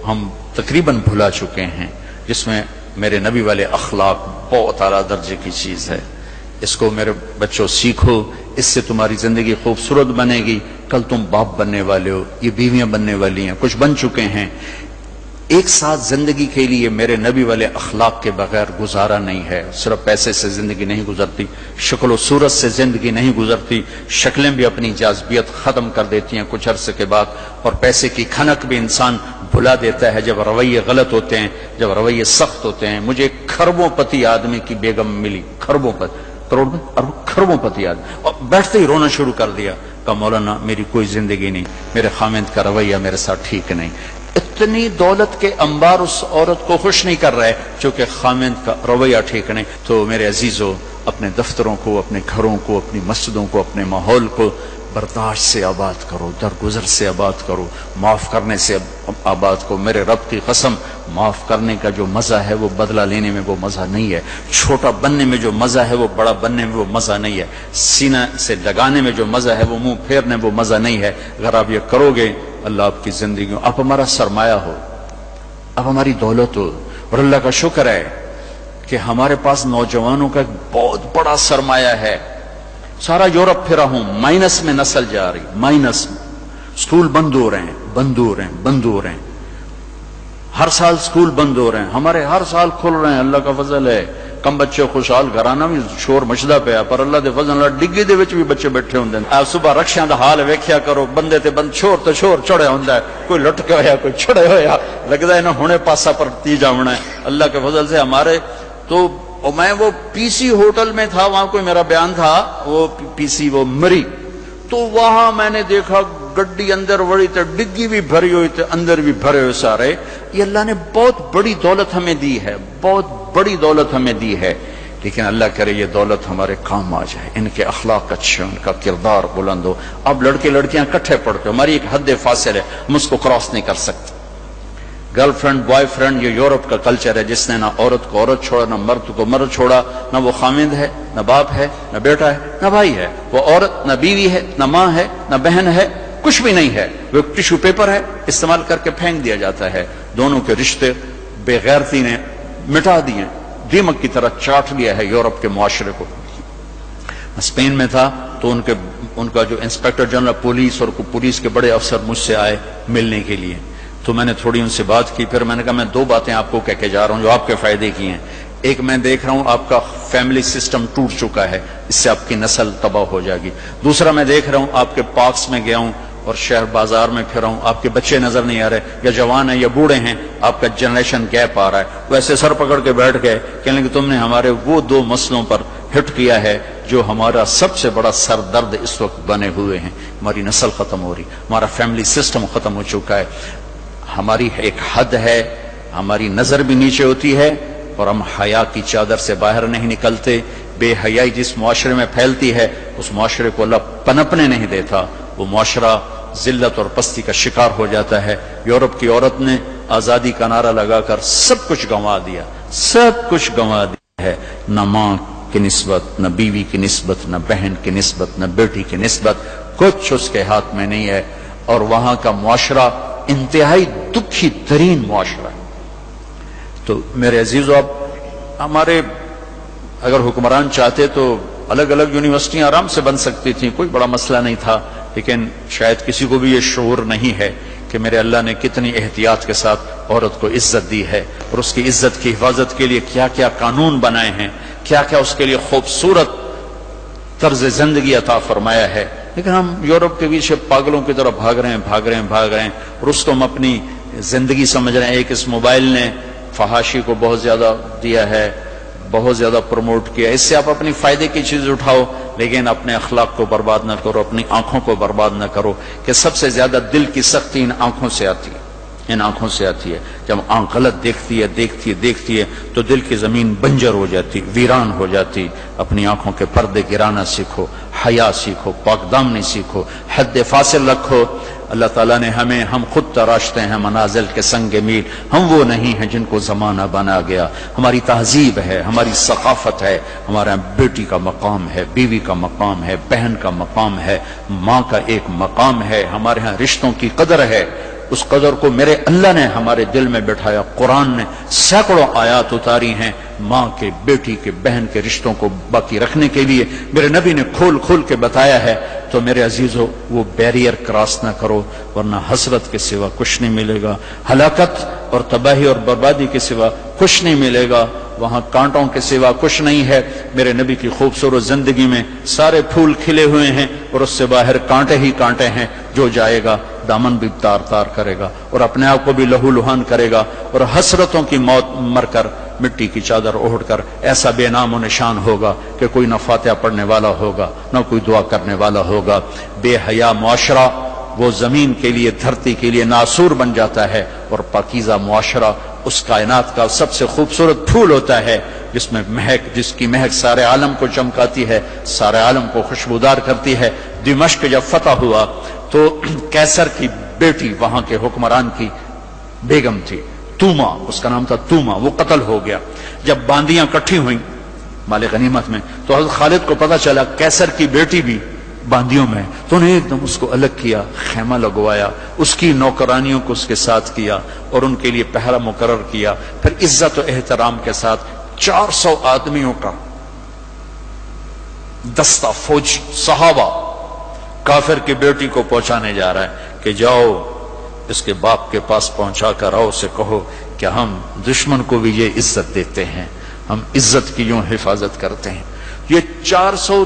ہم تقریباً بھلا چکے ہیں، جس میں میرے نبی والے اخلاق بہت اعلیٰ درجے کی چیز ہے۔ اس کو میرے بچوں سیکھو، اس سے تمہاری زندگی خوبصورت بنے گی۔ کل تم باپ بننے والے ہو، یہ بیویاں بننے والی ہیں، کچھ بن چکے ہیں۔ ایک ساتھ زندگی کے لیے میرے نبی والے اخلاق کے بغیر گزارا نہیں ہے۔ صرف پیسے سے زندگی نہیں گزرتی، شکل و صورت سے زندگی نہیں گزرتی، شکلیں بھی اپنی جاذبیت ختم کر دیتی ہیں کچھ عرصے کے بعد، اور پیسے کی کھنک بھی انسان بھلا دیتا ہے جب رویے غلط ہوتے ہیں، جب رویے سخت ہوتے ہیں۔ مجھے کھربوں پتی آدمی کی بیگم ملی، کھربوں پتی، کھربوں پتی آدمی، اور بیٹھتے ہی رونا شروع کر دیا۔ کہا مولانا میری کوئی زندگی نہیں، میرے خامند کا رویہ میرے ساتھ ٹھیک نہیں۔ اتنی دولت کے انبار اس عورت کو خوش نہیں کر رہے چونکہ خامند کا رویہ ٹھیک نہیں۔ تو میرے عزیزو، اپنے دفتروں کو، اپنے گھروں کو، اپنی مسجدوں کو، اپنے ماحول کو برداشت سے آباد کرو، درگزر سے آباد کرو، معاف کرنے سے آباد کرو۔ میرے رب کی قسم، معاف کرنے کا جو مزہ ہے وہ بدلہ لینے میں وہ مزہ نہیں ہے، چھوٹا بننے میں جو مزہ ہے وہ بڑا بننے میں وہ مزہ نہیں ہے، سینہ سے لگانے میں جو مزہ ہے وہ منہ پھیرنے میں وہ مزہ نہیں ہے۔ اگر آپ یہ کرو گے، اللہ آپ کی زندگی، آپ ہمارا سرمایہ ہو، آپ ہماری دولت ہو۔ اور اللہ کا شکر ہے کہ ہمارے پاس نوجوانوں کا ایک بہت بڑا سرمایہ ہے۔ سارا یورپ پھرا ہوں، مائنس میں نسل جا رہی، مائنس میں۔ سکول بند ہو رہے ہیں، بند ہو رہے ہیں، بند ہو رہے ہیں، ہر سال سکول بند ہو رہے ہیں، ہمارے ہر سال کھل رہے ہیں، اللہ کا فضل ہے۔ کم بچے خوشحال گھرانا بھی شور مچدا پیا، پر اللہ دے فضل نال ڈگی دے وچ بھی بچے بیٹھے ہوندے ہیں۔ آپ صبح رکشیاں دا حال ویکھیا کرو، بندے تے بند شور تے شور چڑھیا ہوندا ہے، کوئی لٹ کے ہویا، کوئی چھڑے ہویا، لگدا ہے نا ہنے پاسا پرتی جاونا ہے۔ اللہ کے فضل سے ہمارے تو، اور میں وہ پی سی ہوٹل میں تھا، وہاں کوئی میرا بیان تھا، وہ پی سی وہ مری، تو وہاں میں نے دیکھا گڈی اندر وڑی تے ڈگی بھی بھری ہوئی تے اندر بھی بھرے ہوئے سارے۔ یہ اللہ نے بہت بڑی دولت ہمیں دی ہے، بہت بڑی دولت ہمیں دی ہے، لیکن اللہ کرے یہ دولت ہمارے کام آ جائے، ان کے اخلاق اچھے، ان کا کردار بلند ہو۔ اب لڑکے لڑکیاں کٹھے پڑھتے ہو، ہماری ایک حد فاصل ہے، ہم اس کو کراس نہیں کر سکتے۔ گرل فرینڈ بوائے فرینڈ، یہ یورپ کا کلچر ہے، جس نے نہ عورت کو عورت چھوڑا، نہ مرد کو مرد چھوڑا، نہ وہ خامند ہے، نہ باپ ہے، نہ بیٹا ہے، نہ بھائی ہے، وہ عورت نہ بیوی ہے، نہ ماں ہے، نہ بہن ہے، کچھ بھی نہیں ہے، وہ ایک ٹیشو پیپر ہے، استعمال کر کے پھینک دیا جاتا ہے۔ دونوں کے رشتے بے غیرتی نے مٹا دیے، دیمک کی طرح چاٹ لیا ہے یورپ کے معاشرے کو۔ اسپین میں تھا تو ان کا جو انسپیکٹر جنرل پولیس اور پولیس کے بڑے افسر مجھ سے آئے ملنے کے لیے، تو میں نے تھوڑی ان سے بات کی، پھر میں نے کہا میں دو باتیں آپ کو کہہ کے جا رہا ہوں جو آپ کے فائدے کی ہیں۔ ایک، میں دیکھ رہا ہوں آپ کا فیملی سسٹم ٹوٹ چکا ہے، اس سے آپ کی نسل تباہ ہو جائے گی۔ دوسرا، میں دیکھ رہا ہوں آپ کے پارکس میں گیا ہوں اور شہر بازار میں پھر ہوں، آپ کے بچے نظر نہیں آ رہے، یا جوان ہیں یا بوڑھے ہیں، آپ کا جنریشن گیپ آ رہا ہے۔ ویسے سر پکڑ کے بیٹھ گئے، کہنے کہ تم نے ہمارے وہ دو مسئلوں پر ہٹ کیا ہے جو ہمارا سب سے بڑا سر درد اس وقت بنے ہوئے ہیں۔ ہماری نسل ختم ہو رہی، ہمارا فیملی سسٹم ختم ہو چکا ہے، ہماری ایک حد ہے، ہماری نظر بھی نیچے ہوتی ہے، اور ہم حیا کی چادر سے باہر نہیں نکلتے۔ بے حیائی جس معاشرے میں پھیلتی ہے، اس معاشرے کو اللہ پنپنے نہیں دیتا، وہ معاشرہ ذلت اور پستی کا شکار ہو جاتا ہے۔ یورپ کی عورت نے آزادی کا نعرہ لگا کر سب کچھ گنوا دیا، سب کچھ گنوا دیا ہے، نہ ماں کی نسبت، نہ بیوی کی نسبت، نہ بہن کی نسبت، نہ بیٹی کی نسبت، کچھ اس کے ہاتھ میں نہیں ہے، اور وہاں کا معاشرہ انتہائی دکھی ترین معاشرہ ہے۔ تو میرے عزیزو، اب ہمارے اگر حکمران چاہتے تو الگ الگ یونیورسٹیاں آرام سے بن سکتی تھیں، کوئی بڑا مسئلہ نہیں تھا، لیکن شاید کسی کو بھی یہ شعور نہیں ہے کہ میرے اللہ نے کتنی احتیاط کے ساتھ عورت کو عزت دی ہے، اور اس کی عزت کی حفاظت کے لیے کیا کیا قانون بنائے ہیں، کیا کیا اس کے لیے خوبصورت طرز زندگی عطا فرمایا ہے۔ لیکن ہم یورپ کے پیچھے پاگلوں کی طرح بھاگ رہے ہیں، اور اس کو ہم اپنی زندگی سمجھ رہے ہیں۔ ایک اس موبائل نے فحاشی کو بہت زیادہ دیا ہے، بہت زیادہ پروموٹ کیا، اس سے آپ اپنی فائدے کی چیز اٹھاؤ، لیکن اپنے اخلاق کو برباد نہ کرو، اپنی آنکھوں کو برباد نہ کرو، کہ سب سے زیادہ دل کی سختی ان آنکھوں سے آتی ہے، ان آنکھوں سے آتی ہے۔ جب آنکھ غلط دیکھتی ہے تو دل کی زمین بنجر ہو جاتی، ویران ہو جاتی۔ اپنی آنکھوں کے پردے گرانا سیکھو، حیا سیکھو، پاک دامنی سیکھو، حد فاصل رکھو۔ اللہ تعالیٰ نے ہم خود تراشتے ہیں منازل کے سنگ میل، ہم وہ نہیں ہیں جن کو زمانہ بنا گیا۔ ہماری تہذیب ہے، ہماری ثقافت ہے، ہمارا بیٹی کا مقام ہے، بیوی کا مقام ہے، بہن کا مقام ہے، ماں کا ایک مقام ہے، ہمارے ہاں رشتوں کی قدر ہے۔ اس قدر کو میرے اللہ نے ہمارے دل میں بٹھایا. قرآن نے سینکڑوں آیات اتاری ہیں ماں کے، بیٹی کے، بہن کے رشتوں کو باقی رکھنے کے لیے. میرے نبی نے کھول کھول کے بتایا ہے. تو میرے عزیزو وہ بیریئر کراس نہ کرو، ورنہ حسرت کے سوا کچھ نہیں ملے گا، ہلاکت اور تباہی اور بربادی کے سوا کچھ نہیں ملے گا، وہاں کانٹوں کے سوا کچھ نہیں ہے. میرے نبی کی خوبصورت زندگی میں سارے پھول کھلے ہوئے ہیں اور اس سے باہر کانٹے ہی کانٹے ہیں. جو جائے گا دامن بھی تار تار کرے گا اور اپنے آپ کو بھی لہو لہان کرے گا، اور حسرتوں کی موت مر کر مٹی کی چادر اوڑھ کر ایسا بے نام و نشان ہوگا کہ کوئی نہ فاتحہ پڑھنے والا ہوگا نہ کوئی دعا کرنے والا ہوگا. بے حیا معاشرہ وہ زمین کے لیے، دھرتی کے لیے ناسور بن جاتا ہے، اور پاکیزہ معاشرہ اس کائنات کا سب سے خوبصورت پھول ہوتا ہے جس میں مہک، جس کی مہک سارے عالم کو چمکاتی ہے، سارے عالم کو خوشبودار کرتی ہے. دمشق جب فتح ہوا تو کیسر کی بیٹی وہاں کے حکمران کی بیگم تھی، توما، اس کا نام تھا توما، وہ قتل ہو گیا. جب باندیاں کٹھی ہوئیں مال غنیمت میں تو حضرت خالد کو پتا چلا کیسر کی بیٹی بھی باندیوں میں، تو انہیں ایک دم اس کو الگ کیا، خیمہ لگوایا، اس کی نوکرانیوں کو اس کے ساتھ کیا اور ان کے لیے پہرا مقرر کیا. پھر عزت و احترام کے ساتھ 400 آدمیوں کا دستہ فوج صحابہ کافر کی بیٹی کو پہنچانے جا رہا ہے کہ جاؤ اس کے باپ کے پاس پہنچا کر آؤ، اسے کہو کہ ہم دشمن کو بھی یہ عزت دیتے ہیں، ہم عزت کی یوں حفاظت کرتے ہیں. یہ 400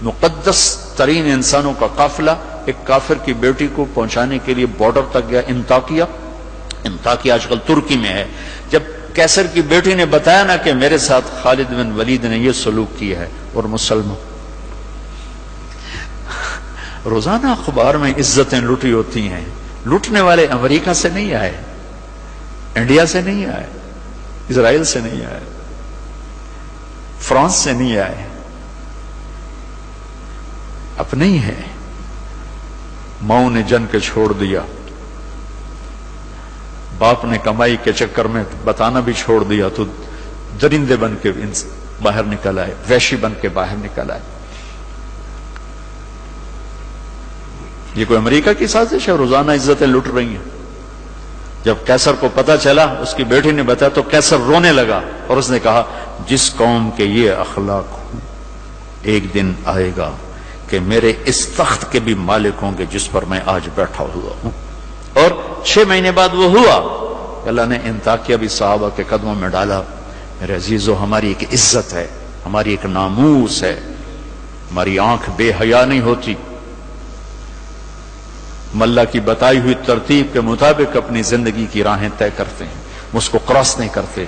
مقدس ترین انسانوں کا قافلہ ایک کافر کی بیٹی کو پہنچانے کے لیے بارڈر تک گیا. انطاکیہ آج کل ترکی میں ہے. جب کیسر کی بیٹی نے بتایا نا کہ میرے ساتھ خالد بن ولید نے یہ سلوک کیا ہے، اور مسلمان روزانہ اخبار میں عزتیں لوٹی ہوتی ہیں. لوٹنے والے امریکہ سے نہیں آئے، انڈیا سے نہیں آئے، اسرائیل سے نہیں آئے، فرانس سے نہیں آئے، اپنے ہی ہیں. ماؤں نے جن کے چھوڑ دیا، باپ نے کمائی کے چکر میں بتانا بھی چھوڑ دیا، تو درندے بن کے باہر نکل آئے، وحشی بن کے باہر نکل آئے. یہ کوئی امریکہ کی سازش ہے؟ روزانہ عزتیں لٹ رہی ہیں. جب کیسر کو پتا چلا، اس کی بیٹی نے بتایا تو کیسر رونے لگا اور اس نے کہا جس قوم کے یہ اخلاق ہوں ایک دن آئے گا کہ میرے اس تخت کے بھی مالک ہوں گے جس پر میں آج بیٹھا ہوا ہوں. اور 6 مہینے بعد وہ ہوا. اللہ نے انطاکیہ بھی صحابہ کے قدموں میں ڈالا. میرے عزیزو، ہماری ایک عزت ہے، ہماری ایک ناموس ہے، ہماری آنکھ بے حیا نہیں ہوتی. ہم اللہ کی بتائی ہوئی ترتیب کے مطابق اپنی زندگی کی راہیں طے کرتے ہیں، اس کو کراس نہیں کرتے.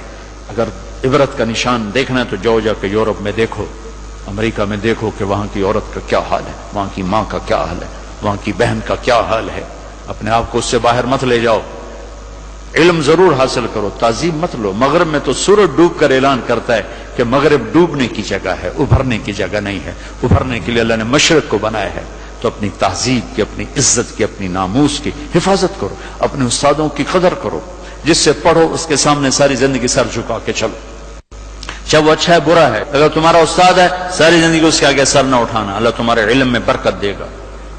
اگر عبرت کا نشان دیکھنا ہے تو جاؤ جا کے یورپ میں دیکھو، امریکہ میں دیکھو کہ وہاں کی عورت کا کیا حال ہے، وہاں کی ماں کا کیا حال ہے، وہاں کی بہن کا کیا حال ہے. اپنے آپ کو اس سے باہر مت لے جاؤ. علم ضرور حاصل کرو، تعظیم مت لو. مغرب میں تو سورج ڈوب کر اعلان کرتا ہے کہ مغرب ڈوبنے کی جگہ ہے، ابھرنے کی جگہ نہیں ہے. ابھرنے کے لیے اللہ نے مشرق کو بنایا ہے. تو اپنی تہذیب کی، اپنی عزت کی، اپنی ناموس کی حفاظت کرو، اپنے استادوں کی قدر کرو. جس سے پڑھو اس کے سامنے ساری زندگی سر جھکا کے چلو، چاہے وہ اچھا ہے برا ہے. اگر تمہارا استاد ہے ساری زندگی اس کے آگے سر نہ اٹھانا. اللہ تمہارے علم میں برکت دے گا،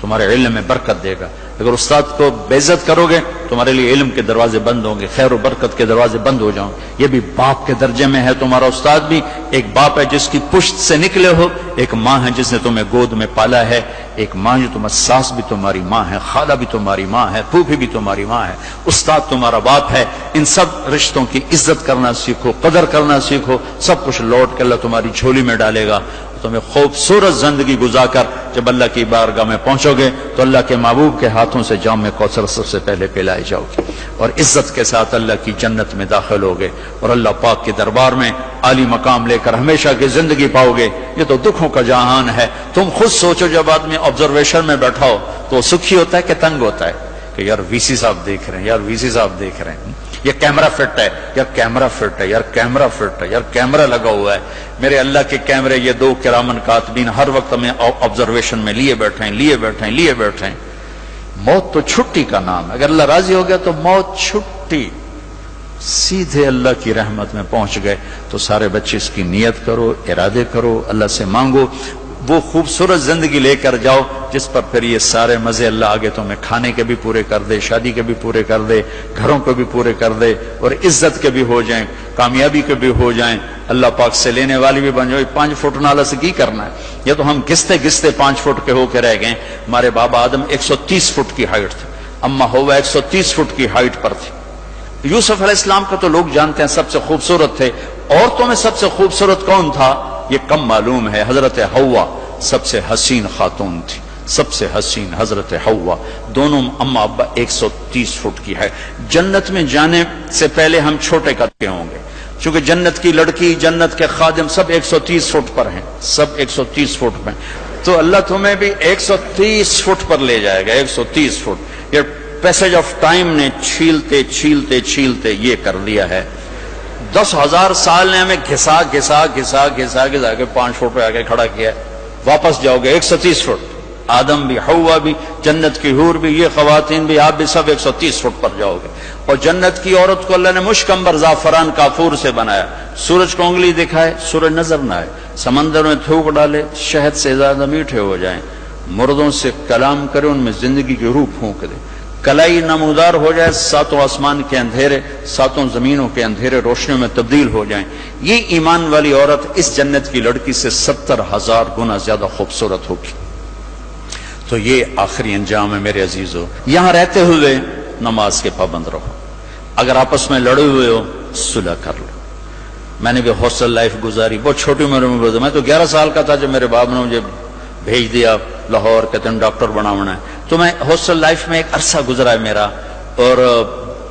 تمہارے علم میں برکت دے گا. اگر استاد کو بے عزت کرو گے تمہارے لیے علم کے دروازے بند ہوں گے، خیر و برکت کے دروازے بند ہو جاؤں. یہ بھی باپ کے درجے میں ہے. تمہارا استاد بھی ایک باپ ہے جس کی پشت سے نکلے ہو، ایک ماں ہے جس نے تمہیں گود میں پالا ہے، ایک ماں جو تمہاری ساس بھی تمہاری ماں ہے، خالہ بھی تمہاری ماں ہے، پھوپھی بھی تمہاری ماں ہے، استاد تمہارا باپ ہے. ان سب رشتوں کی عزت کرنا سیکھو، قدر کرنا سیکھو. سب کچھ لوٹ کے اللہ تمہاری جھولی میں ڈالے گا. تمہیں خوبصورت زندگی گزار کر جب اللہ کی بارگاہ میں پہنچو گے تو اللہ کے محبوب کے ہاتھوں سے جام کوثر سب سے پہلے پلائے جاؤ گے اور عزت کے ساتھ اللہ کی جنت میں داخل ہوگے اور اللہ پاک کے دربار میں عالی مقام لے کر ہمیشہ کی زندگی پاؤ گے. یہ تو دکھوں کا جہان ہے. تم خود سوچو، جب آدمی آبزرویشن میں بیٹھا ہو تو سکھی ہوتا ہے کہ تنگ ہوتا ہے کہ یار وی سی صاحب دیکھ رہے ہیں، یار وی سی صاحب دیکھ رہے ہیں، یہ کیمرہ فٹ ہے، یار کیمرہ فٹ ہے، یار کیمرہ فٹ ہے، یار کیمرہ لگا ہوا ہے. میرے اللہ کے کیمرے یہ 2 کرامن کاتبین ہر وقت ہمیں آبزرویشن میں لیے بیٹھے ہیں. موت تو چھٹی کا نام ہے. اگر اللہ راضی ہو گیا تو موت چھٹی، سیدھے اللہ کی رحمت میں پہنچ گئے. تو سارے بچے اس کی نیت کرو، ارادے کرو، اللہ سے مانگو. وہ خوبصورت زندگی لے کر جاؤ جس پر پھر یہ سارے مزے اللہ آگے تمہیں کھانے کے بھی پورے کر دے، شادی کے بھی پورے کر دے، گھروں کے بھی پورے کر دے، اور عزت کے بھی ہو جائیں، کامیابی کے بھی ہو جائیں، اللہ پاک سے لینے والی بھی بن جائے۔ 5 فٹ نالا سے کی کرنا ہے؟ یہ تو ہم گھستے گھستے 5 فٹ کے ہو کے رہ گئے۔ ہمارے بابا آدم 130 فٹ کی ہائٹ تھے، اما ہوا 130 فٹ کی ہائٹ پر تھی۔ یوسف علیہ السلام کا تو لوگ جانتے ہیں سب سے خوبصورت تھے۔ عورتوں میں سب سے خوبصورت کون تھا یہ کم معلوم ہے، حضرت حوا سب سے حسین خاتون تھی، سب سے حسین حضرت حوا، دونوں اما ابا 130 فٹ کی ہے۔ جنت میں جانے سے پہلے ہم چھوٹے قد کے ہوں گے، چونکہ جنت کی لڑکی، جنت کے خادم سب 130 فٹ پر ہیں، سب 130 فٹ پر، تو اللہ تمہیں بھی 130 فٹ پر لے جائے گا۔ 130 فٹ یہ پیسج آف ٹائم نے چھیلتے چھیلتے چھیلتے یہ کر دیا ہے۔ 10,000 سال نے ہمیں گھسا گھسا گھسا گھسا گھسا کے 5 فٹ پہ آگے کھڑا کیا ہے۔ واپس جاؤ گے 130 فٹ، آدم بھی، حوا بھی، جنت کی حور بھی، یہ خواتین بھی، آپ بھی سب 130 فٹ پر جاؤ گے۔ اور جنت کی عورت کو اللہ نے مشکمبر زعفران کافور سے بنایا، سورج کو انگلی دکھائے سورج نظر نہ آئے، سمندر میں تھوک ڈالے شہد سے زیادہ میٹھے ہو جائیں، مردوں سے کلام کرے ان میں زندگی کی روح پھونک دے، کلائی نمودار ہو جائے، 7 آسمان کے اندھیرے 7 زمینوں کے اندھیرے روشنیوں میں تبدیل ہو جائیں۔ یہ ایمان والی عورت اس جنت کی لڑکی سے 70,000 گنا زیادہ خوبصورت ہوگی۔ تو یہ آخری انجام ہے میرے عزیزو۔ یہاں رہتے ہوئے نماز کے پابند رہو، اگر آپس میں لڑے ہوئے ہو صلح کر لو۔ میں نے بھی ہاسٹل لائف گزاری، بہت چھوٹی عمر میں گزاری، میں تو 11 سال کا تھا جب میرے باپ نے مجھے بھیج دیا لاہور، کہتے ہیں ڈاکٹر بناونا ہے، تو میں ہاسٹل لائف میں ایک عرصہ گزرا ہے میرا، اور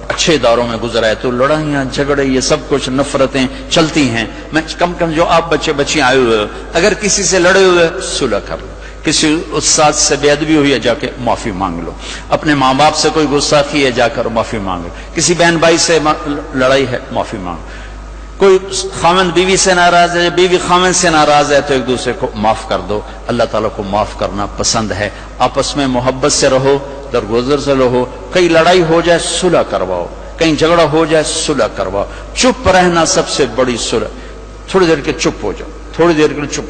اچھے اداروں میں گزرا ہے، تو لڑائیاں جھگڑے یہ سب کچھ نفرتیں چلتی ہیں۔ میں کم کم جو آپ بچے بچیاں آئے ہوئے ہو، اگر کسی سے لڑے ہوئے صلح کر لو، کسی استاد سے بے ادبی ہوئی ہے جا کے معافی مانگ لو، اپنے ماں باپ سے کوئی گستاخی ہے جا کر معافی مانگ لو، کسی بہن بھائی سے لڑائی ہے معافی مانگو، کوئی خامن بیوی سے ناراض ہے، بیوی خامن سے ناراض ہے تو ایک دوسرے کو معاف کر دو۔ اللہ تعالیٰ کو معاف کرنا پسند ہے۔ آپس میں محبت سے رہو، درگزر سے رہو، کہیں لڑائی ہو جائے صلح کرواؤ، کہیں جھگڑا ہو جائے صلح کرواؤ۔ چپ رہنا سب سے بڑی صلح، تھوڑی دیر کے چپ ہو جاؤ، تھوڑی دیر کے لیے چپ